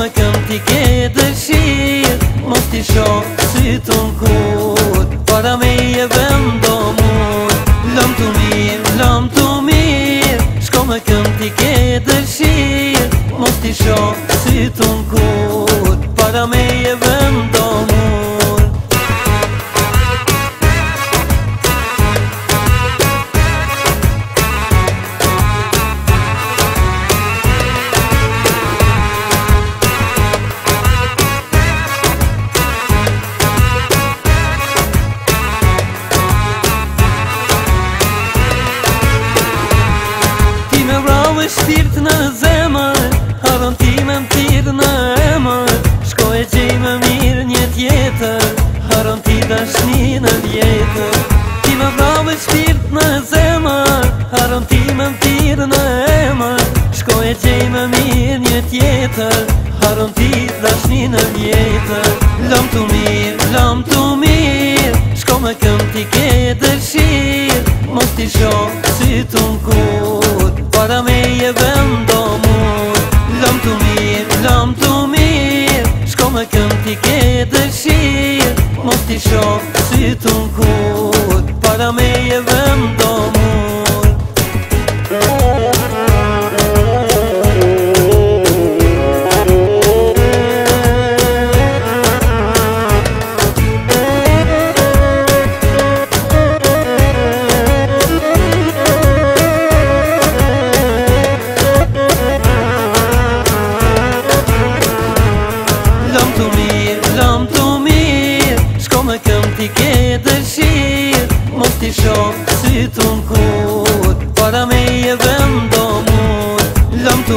me këm t'i ke dëshirë, mos t'i shoh sy t'un kur, para me je vendomur. Lëm t'u mirë, shko me këm t'i ke dëshirë, mos t'i shoh sy t'un kur, para me je vendomur. Shpirt në zemër, haron ti me m'tirë në emër, shko e gjej më mirë një tjetër, haron ti dashni në vjetër. Ti me vrave shpirt në zemër, haron ti me m'tirë në emër, shko e gjej më mirë një tjetër, haron ti dashni në vjetër. Lëm t'u mirë, shko me këm t'i ke dëshirë, mos t'i shoh sy t'un kur, para me je vendomur. Lëm t'u mirë, shko me këm t'i ke dëshirë, mos t'i shoh sy t'un kur, para me je vendomur. Lëm t'u mirë, shko me këm t'i ke dëshirë, mos t'i shoh sy t'un kur, para me je vendomur. Lëm t'u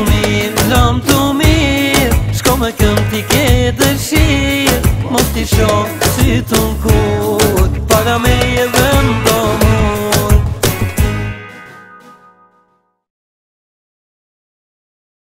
mirë, shko me këm t'i ke dëshirë, mos t'i shoh sy t'un kur, para me je vendomur.